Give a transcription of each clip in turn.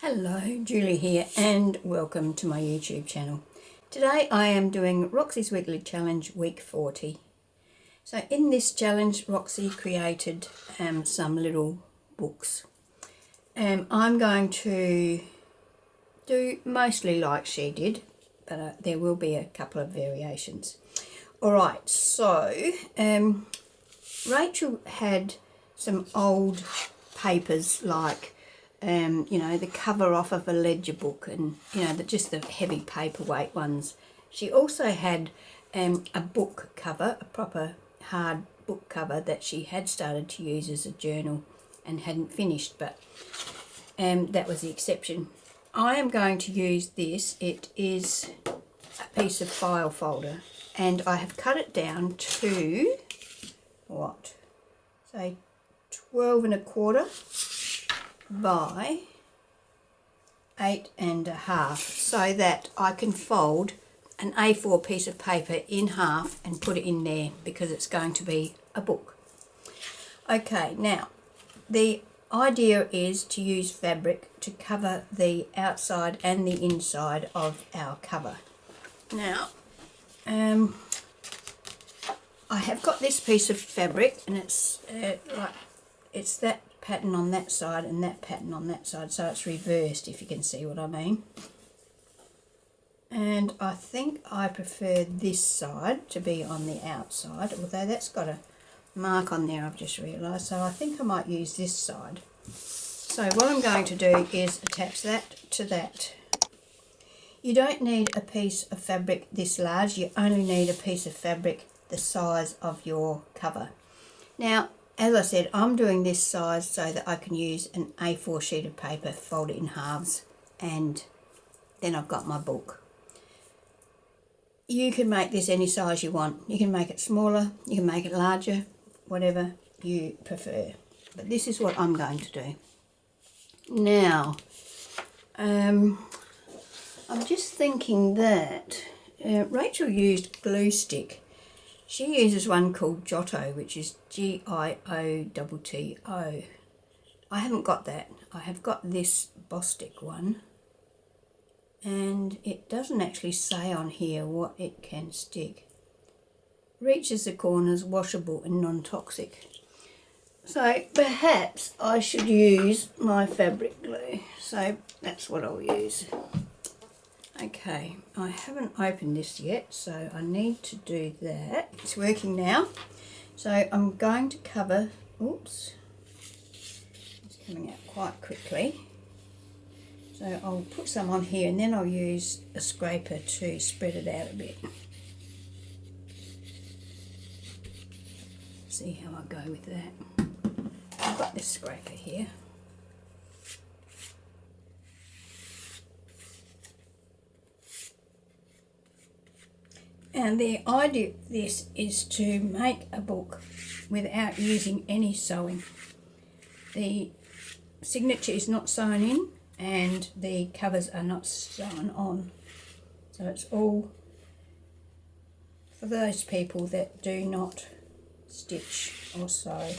Hello, Julie here and welcome to my YouTube channel. Today I am doing Roxy's Weekly Challenge week 40. So in this challenge Roxy created some little books. I'm going to do mostly like she did, but there will be a couple of variations. Alright, so Rachel had some old papers like you know, the cover off of a ledger book and, you know, just the heavy paperweight ones. She also had a book cover, a proper hard book cover that she had started to use as a journal and hadn't finished, but that was the exception. I am going to use this. It is a piece of file folder and I have cut it down to, what, say 12.25 by 8.5, so that I can fold an A4 piece of paper in half and put it in there because it's going to be a book. Okay, now the idea is to use fabric to cover the outside and the inside of our cover. Now I have got this piece of fabric and it's it's that pattern on that side and that pattern on that side, so it's reversed, if you can see what I mean. And I think I prefer this side to be on the outside, although that's got a mark on there, I've just realised, so I think I might use this side. So what I'm going to do is attach that to that. You don't need a piece of fabric this large, you only need a piece of fabric the size of your cover. Now, as I said, I'm doing this size so that I can use an A4 sheet of paper, fold it in halves, and then I've got my book. You can make this any size you want. You can make it smaller, you can make it larger, whatever you prefer. But this is what I'm going to do. Now, I'm just thinking that Rachel used glue stick. She uses one called Giotto, which is Giotto. I haven't got that. I have got this Bostik one, and it doesn't actually say on here what it can stick. Reaches the corners, washable and non-toxic. So perhaps I should use my fabric glue. So that's what I'll use. Okay, I haven't opened this yet, so I need to do that. It's working now. So I'm going to cover, oops, it's coming out quite quickly. So I'll put some on here and then I'll use a scraper to spread it out a bit. See how I go with that. I've got this scraper here. And the idea of this is to make a book without using any sewing. The signature is not sewn in and the covers are not sewn on. So it's all for those people that do not stitch or sew.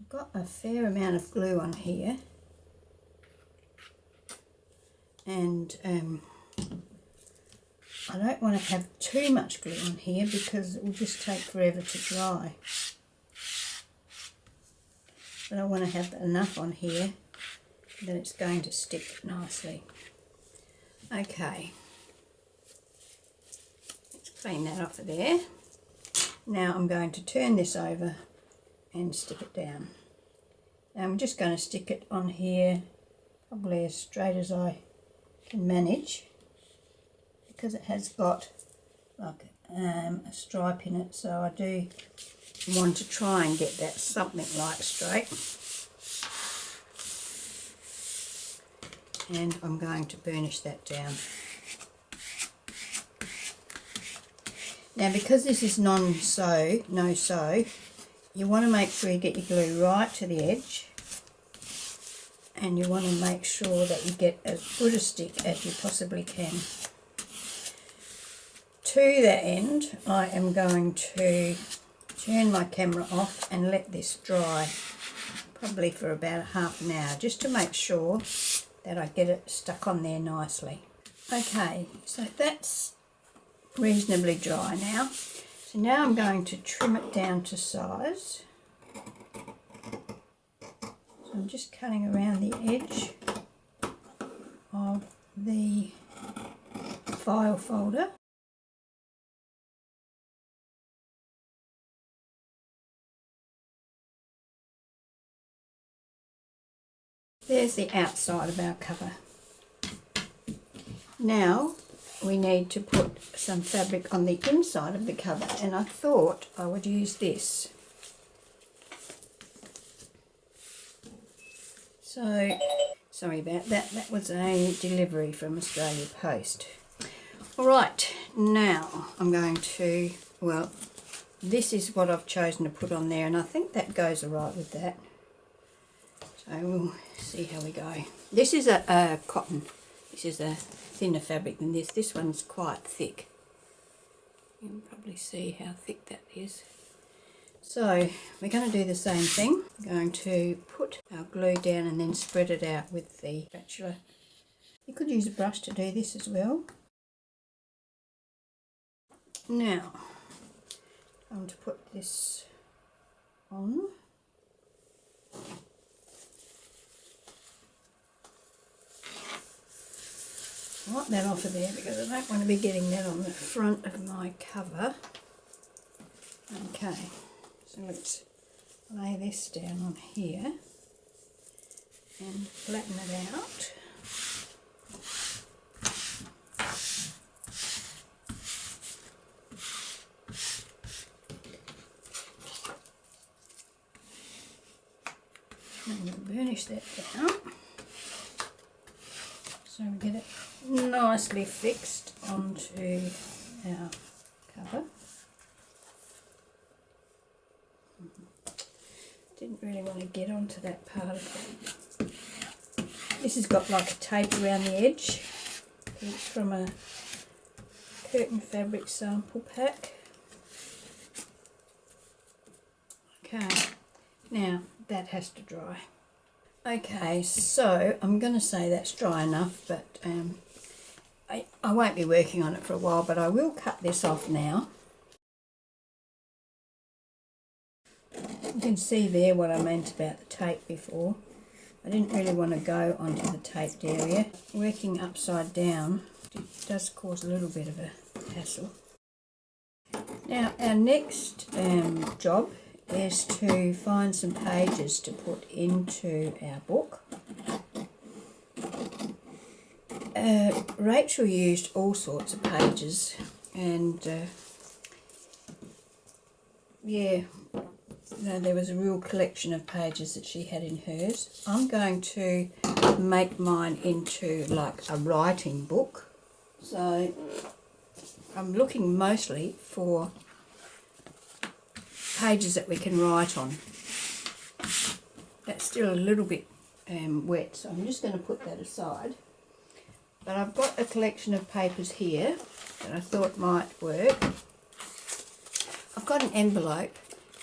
Got a fair amount of glue on here, and I don't want to have too much glue on here because it will just take forever to dry. But I want to have enough on here that it's going to stick nicely. Okay, let's clean that off of there. Now I'm going to turn this over and stick it down. Now I'm just going to stick it on here probably as straight as I can manage because it has got like a stripe in it, so I do want to try and get that something like straight. And I'm going to burnish that down. Now because this is non-sew, no sew, you want to make sure you get your glue right to the edge, and you want to make sure that you get as good a stick as you possibly can. to that end, I am going to turn my camera off and let this dry, probably for about half an hour, just to make sure that I get it stuck on there nicely. Okay, so that's reasonably dry now. So now I'm going to trim it down to size. So I'm just cutting around the edge of the file folder. There's the outside of our cover. Now we need to put some fabric on the inside of the cover, and I thought I would use this. So, sorry about that, that was a delivery from Australia Post. Alright, now I'm going to, well, this is what I've chosen to put on there, and I think that goes alright with that. So we'll see how we go. This is a cotton. This is a thinner fabric than this. This one's quite thick. You can probably see how thick that is. So we're going to do the same thing. I'm going to put our glue down and then spread it out with the spatula. You could use a brush to do this as well. Now, I'm going to put this on. I want that off of there because I don't want to be getting that on the front of my cover. Okay, so let's lay this down on here and flatten it out. And we'll burnish that down so we get it nicely fixed onto our cover. Didn't really want to get onto that part of it. This has got like a tape around the edge. It's from a curtain fabric sample pack. Okay, now that has to dry. Okay, so I'm going to say that's dry enough, but I won't be working on it for a while, but I will cut this off now. You can see there what I meant about the tape before. I didn't really want to go onto the taped area. Working upside down does cause a little bit of a hassle. Now our next job is to find some pages to put into our book. Rachel used all sorts of pages, and yeah, there was a real collection of pages that she had in hers. I'm going to make mine into like a writing book, so I'm looking mostly for pages that we can write on. That's still a little bit wet, so I'm just going to put that aside. But I've got a collection of papers here that I thought might work. I've got an envelope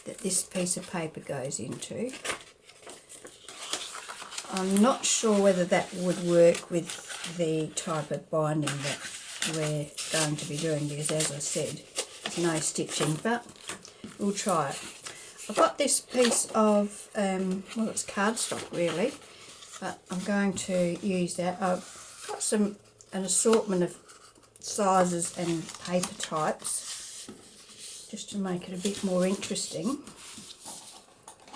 that this piece of paper goes into. I'm not sure whether that would work with the type of binding that we're going to be doing, because as I said, there's no stitching, but we'll try it. I've got this piece of, well, it's cardstock really, but I'm going to use that. I've got an assortment of sizes and paper types just to make it a bit more interesting.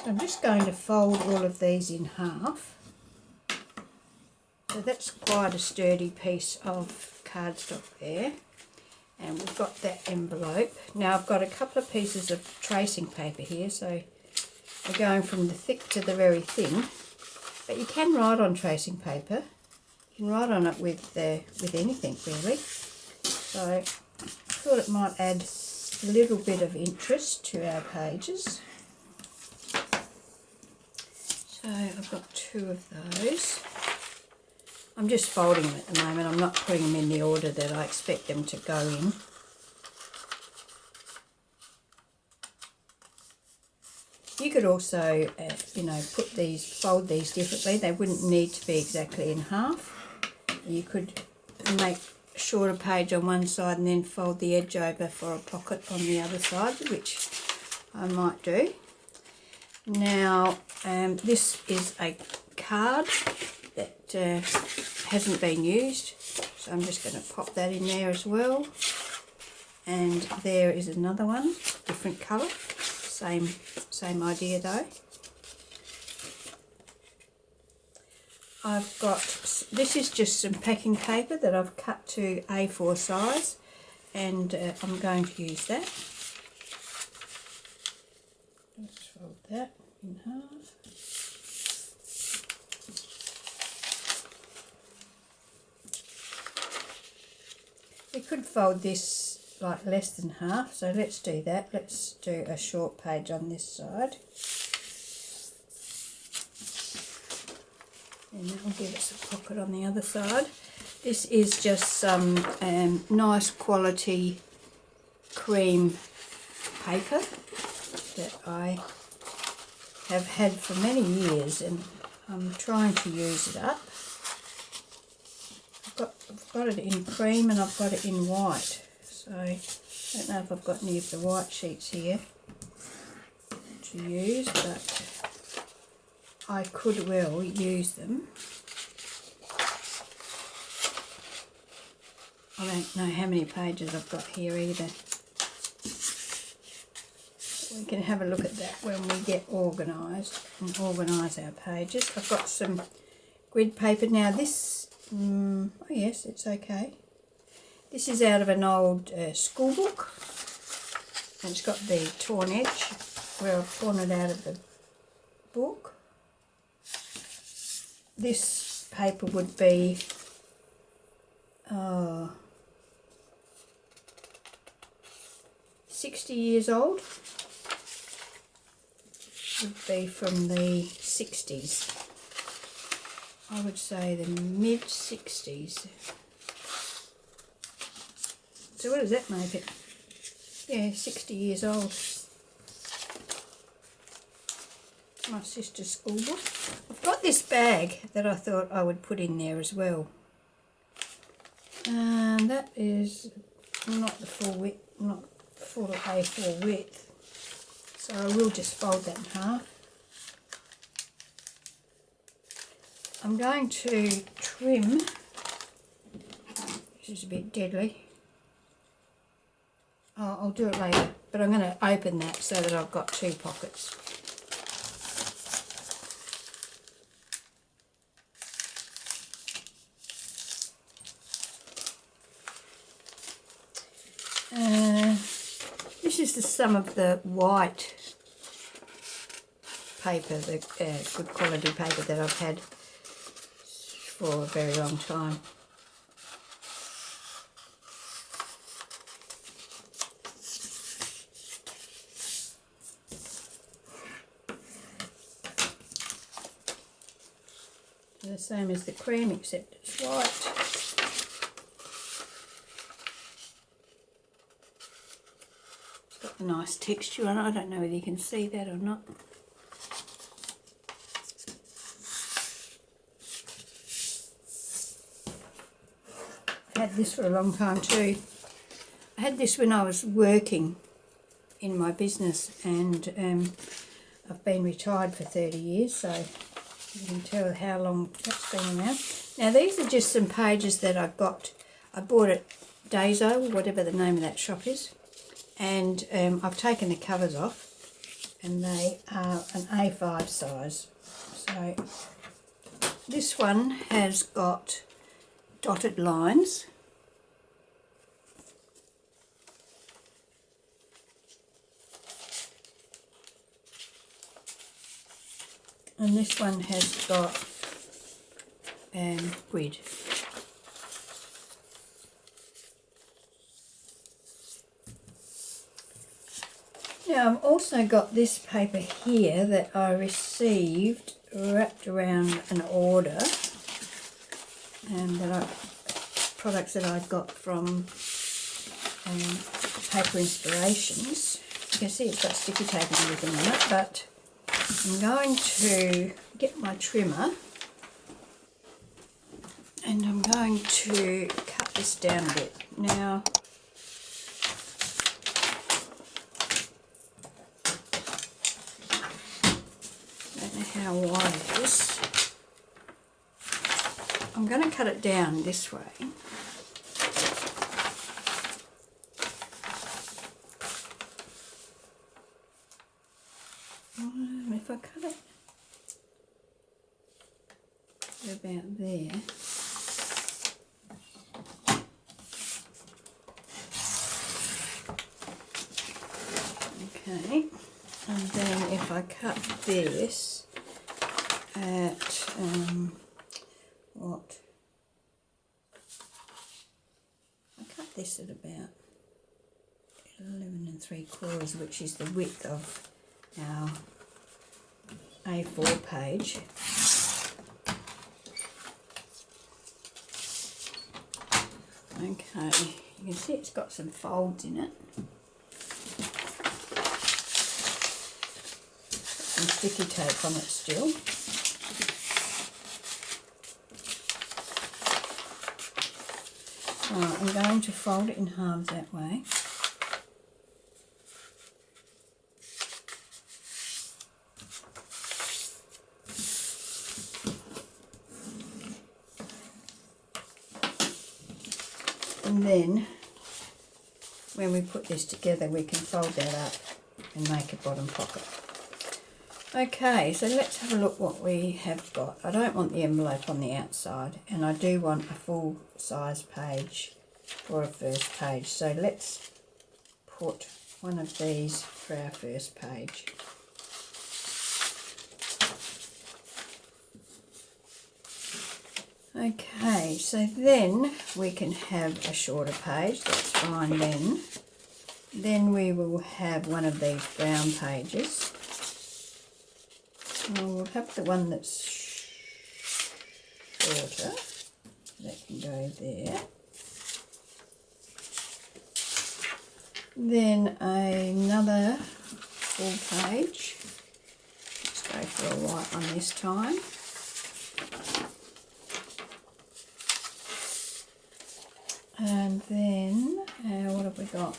So I'm just going to fold all of these in half. So that's quite a sturdy piece of cardstock there. And we've got that envelope. Now I've got a couple of pieces of tracing paper here, so we're going from the thick to the very thin. But you can write on tracing paper. You can write on it with anything really. So I thought it might add a little bit of interest to our pages. So I've got two of those. I'm just folding them at the moment. I'm not putting them in the order that I expect them to go in. You could also, you know, fold these differently. They wouldn't need to be exactly in half. You could make a shorter page on one side and then fold the edge over for a pocket on the other side, which I might do. Now, this is a card that hasn't been used, so I'm just going to pop that in there as well. And there is another one, different colour, same idea though. I've got, this is just some packing paper that I've cut to A4 size, and I'm going to use that. Let's fold that in half. We could fold this like less than half, so let's do that. Let's do a short page on this side, and that will give us a pocket on the other side. This is just some nice quality cream paper that I have had for many years, and I'm trying to use it up. I've got it in cream and I've got it in white, so I don't know if I've got any of the white sheets here to use, but I could well use them. I don't know how many pages I've got here either. We can have a look at that when we get organised and organise our pages. I've got some grid paper. Now this, oh yes, it's okay. This is out of an old school book, and it's got the torn edge where I've torn it out of the book. This paper would be 60 years old. Would be from the 60s. I would say the mid 60s. So what does that make it? Yeah, 60 years old. My sister's school book. I've got this bag that I thought I would put in there as well. And that is not the full width, not full A4 width. So I will just fold that in half. I'm going to trim, this is a bit deadly. Oh, I'll do it later, but I'm going to open that so that I've got two pockets. This is some of the white paper, the good quality paper that I've had for a very long time. The same as the cream, except it's white. It's got a nice texture on it. I don't know whether you can see that or not. I had this for a long time too. I had this when I was working in my business, and I've been retired for 30 years, so you can tell how long that's been around. Now these are just some pages that I bought at Dazo, whatever the name of that shop is, and I've taken the covers off, and they are an A5 size. So this one has got dotted lines. And this one has got grid. Now I've also got this paper here that I received wrapped around an order, and products that I got from Paper Inspirations. You can see it's got sticky tape and everything on it, but I'm going to get my trimmer and I'm going to cut this down a bit. Now, I don't know how wide it is. I'm going to cut it down this way. If I cut it about there, okay, and then if I cut this at what? I cut this at about 11 3/4, which is the width of our A4 page. Okay, you can see it's got some folds in it. Some sticky tape on it still. Right, I'm going to fold it in halves that way. And then when we put this together we can fold that up and make a bottom pocket. Okay, so let's have a look what we have got. I don't want the envelope on the outside and I do want a full size page for a first page. So let's put one of these for our first page. Okay, so then we can have a shorter page, that's fine then. Then we will have one of these brown pages. Well, we'll have the one that's shorter, that can go there. Then another full page. Let's go for a white one this time. And then, what have we got?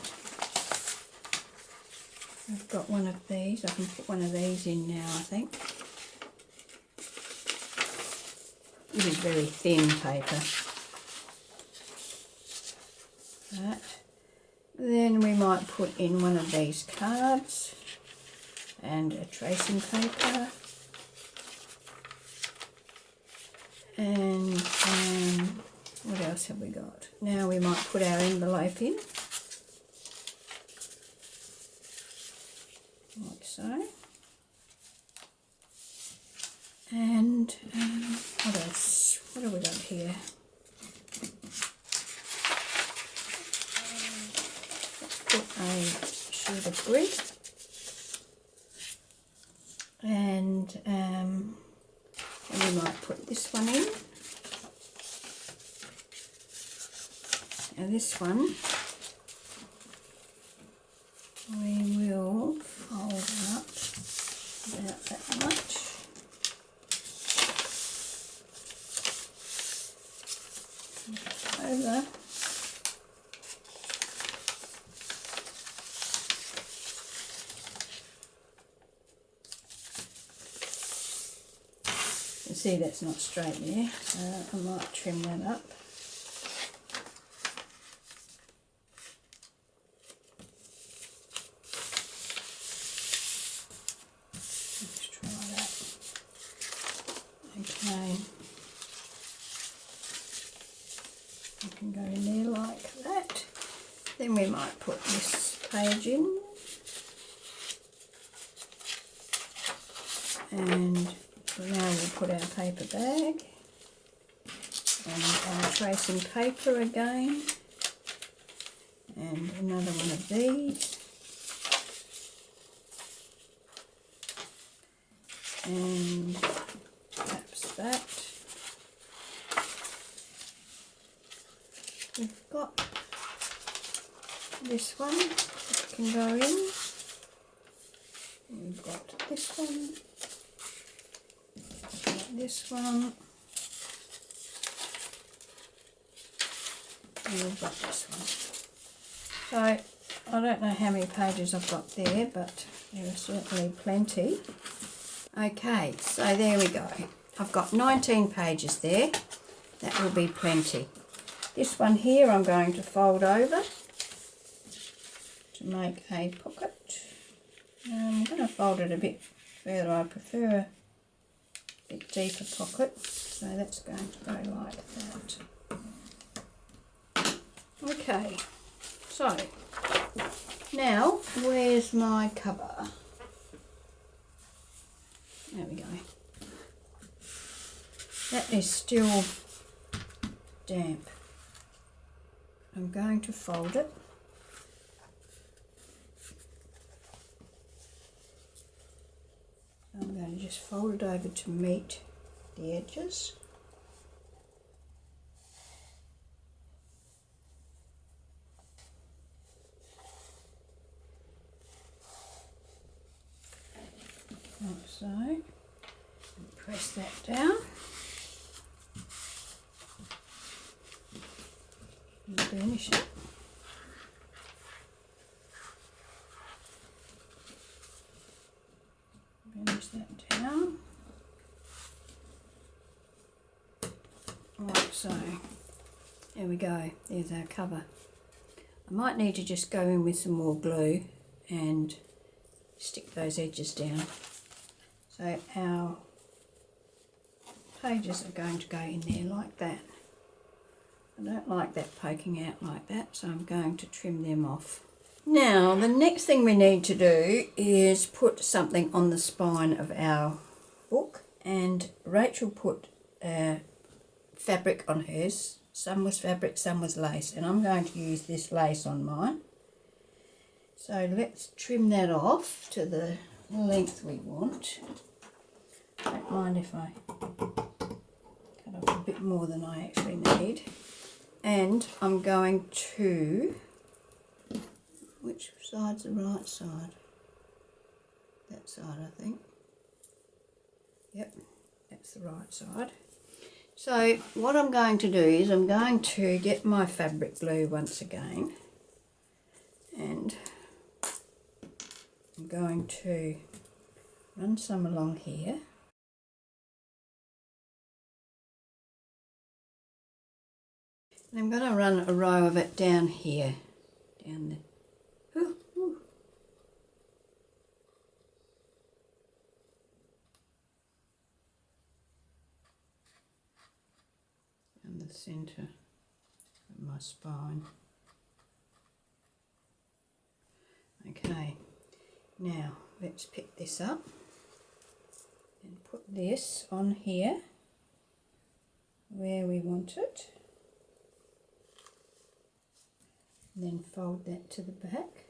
I've got one of these. I can put one of these in now, I think. This is very thin paper. That. Then we might put in one of these cards and a tracing paper. And what else have we got? Now we might put our envelope in, like so. And what else? What have we got here? Let's put a sheet of grid. And we might put this one in. Now this one we will fold up about that much. Over. You see that's not straight there, so I might trim that up. Let's try that. Okay. You can go in there like that. Then we might put this page in. And now we'll put our paper bag and our tracing paper again, and another one of these, and perhaps that. We've got this one that can go in. We've got this one. this one. And we've got this one. So I don't know how many pages I've got there, but there are certainly plenty. Okay, so there we go. I've got 19 pages there. That will be plenty. This one here I'm going to fold over to make a pocket. I'm going to fold it a bit further. I prefer a bit deeper pocket, so that's going to go like that. Okay, so now where's my cover? There we go. That is still damp. I'm going to fold it. I'm going to just fold it over to meet the edges. Like so. And press that down. And burnish it. Burnish that down. Like so. There we go. There's our cover. I might need to just go in with some more glue and stick those edges down. So our pages are going to go in there like that. I don't like that poking out like that, so I'm going to trim them off. Now, the next thing we need to do is put something on the spine of our book, and Rachel put fabric on hers. Some was fabric, some was lace, and I'm going to use this lace on mine. So let's trim that off to the length we want. Don't mind if I cut off a bit more than I actually need. And I'm going to, which side's the right side? That side, I think. Yep, that's the right side. So what I'm going to do is I'm going to get my fabric glue once again, and I'm going to run some along here. And I'm going to run a row of it down here, down the, down the centre of my spine. Okay, now let's pick this up and put this on here where we want it. And then fold that to the back.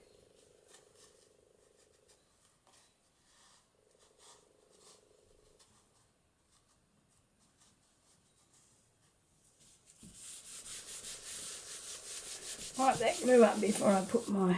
Wipe that glue up before I put my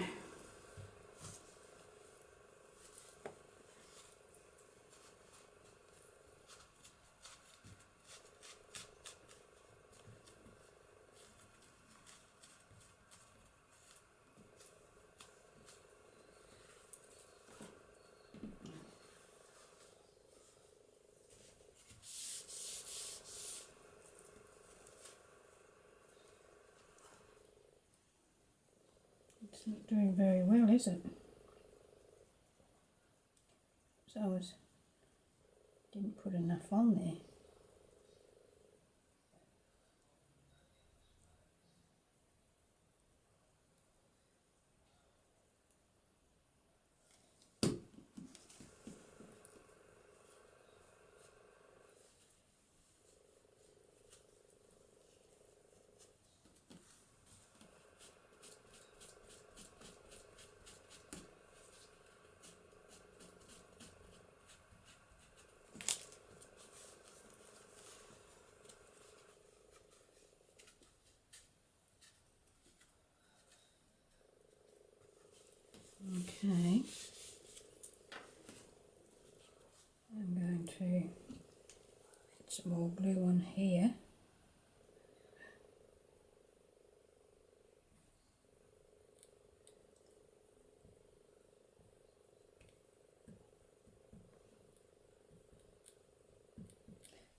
It's not doing very well, is it? So I didn't put enough on there. Okay, I'm going to some more glue on here.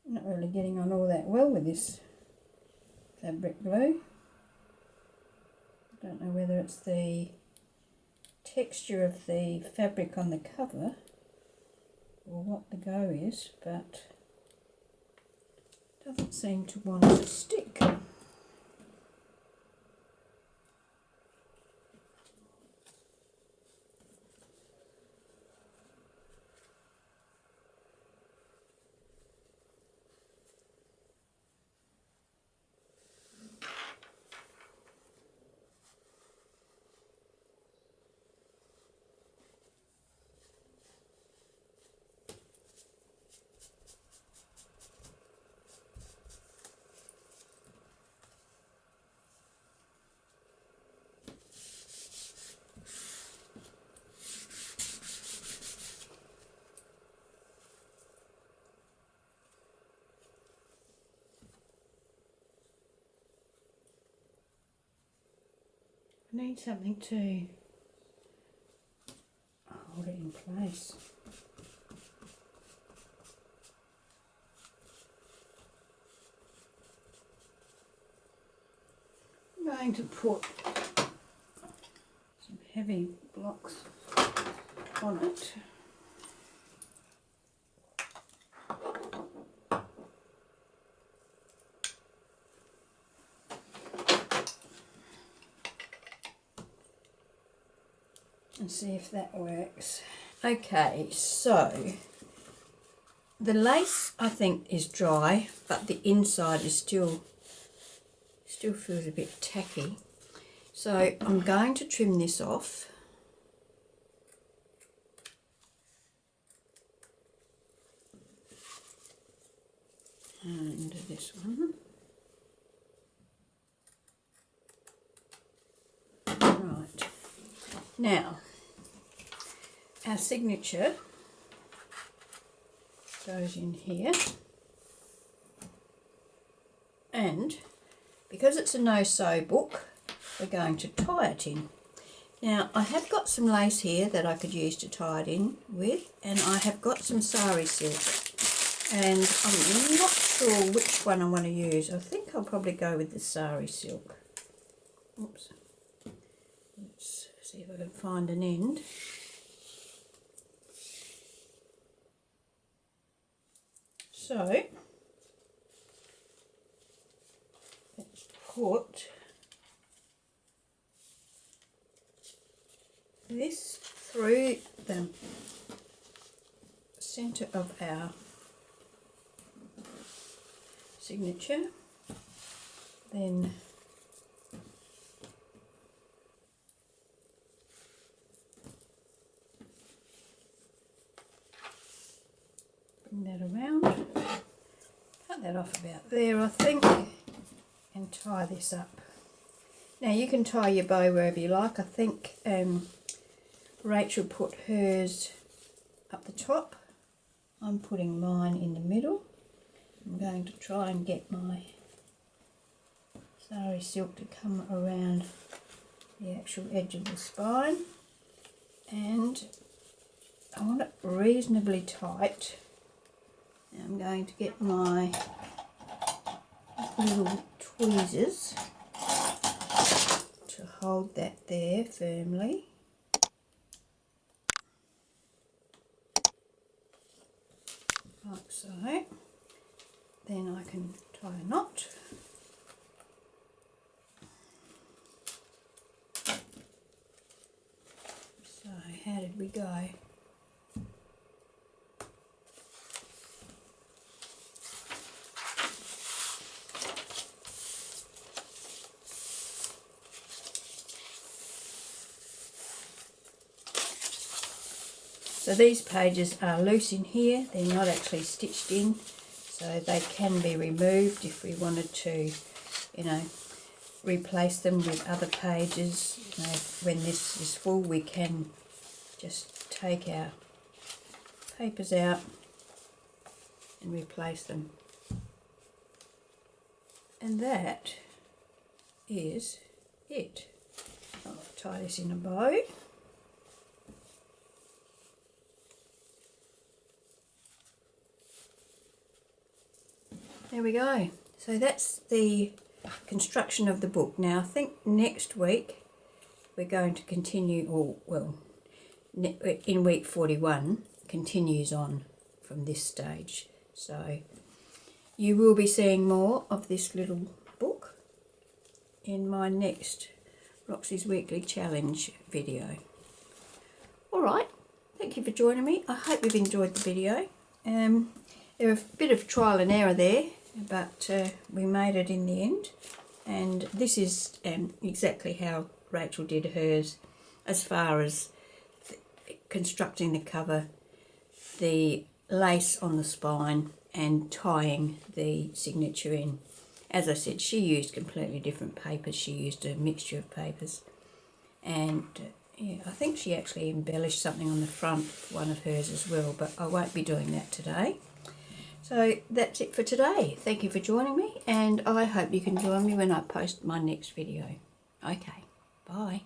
I'm not really getting on all that well with this fabric glue. I don't know whether it's the texture of the fabric on the cover or what the go is, but it doesn't seem to want to stick. I need something to hold it in place. I'm going to put some heavy blocks on it. And see if that works. Okay, so the lace I think is dry, but the inside is still feels a bit tacky. So I'm going to trim this off. And this one. Right. Now, our signature goes in here, and because it's a no-sew book, we're going to tie it in. Now, I have got some lace here that I could use to tie it in with, and I have got some sari silk, and I'm not sure which one I want to use. I think I'll probably go with the sari silk. Oops. Let's see if I can find an end. So, let's put this through the centre of our signature, then bring that around, cut that off about there I think, and tie this up. Now you can tie your bow wherever you like. I think Rachel put hers up the top. I'm putting mine in the middle. I'm going to try and get my sari silk to come around the actual edge of the spine, and I want it reasonably tight. Now I'm going to get my little tweezers to hold that there firmly. Like so. Then I can tie a knot. So how did we go? So these pages are loose in here, they're not actually stitched in, so they can be removed if we wanted to, you know, replace them with other pages. You know, when this is full, we can just take our papers out and replace them. And that is it. I'll tie this in a bow. There we go. So that's the construction of the book. Now I think next week we're going to continue, or well, in week 41 continues on from this stage. So you will be seeing more of this little book in my next Roxy's Weekly Challenge video. Alright, thank you for joining me. I hope you've enjoyed the video. There was a bit of trial and error there, but we made it in the end. And this is exactly how Rachel did hers, as far as constructing the cover, the lace on the spine and tying the signature in. As I said, she used completely different papers. She used a mixture of papers, and yeah, I think she actually embellished something on the front of one of hers as well, but I won't be doing that today. So that's it for today. Thank you for joining me, and I hope you can join me when I post my next video. Okay, bye.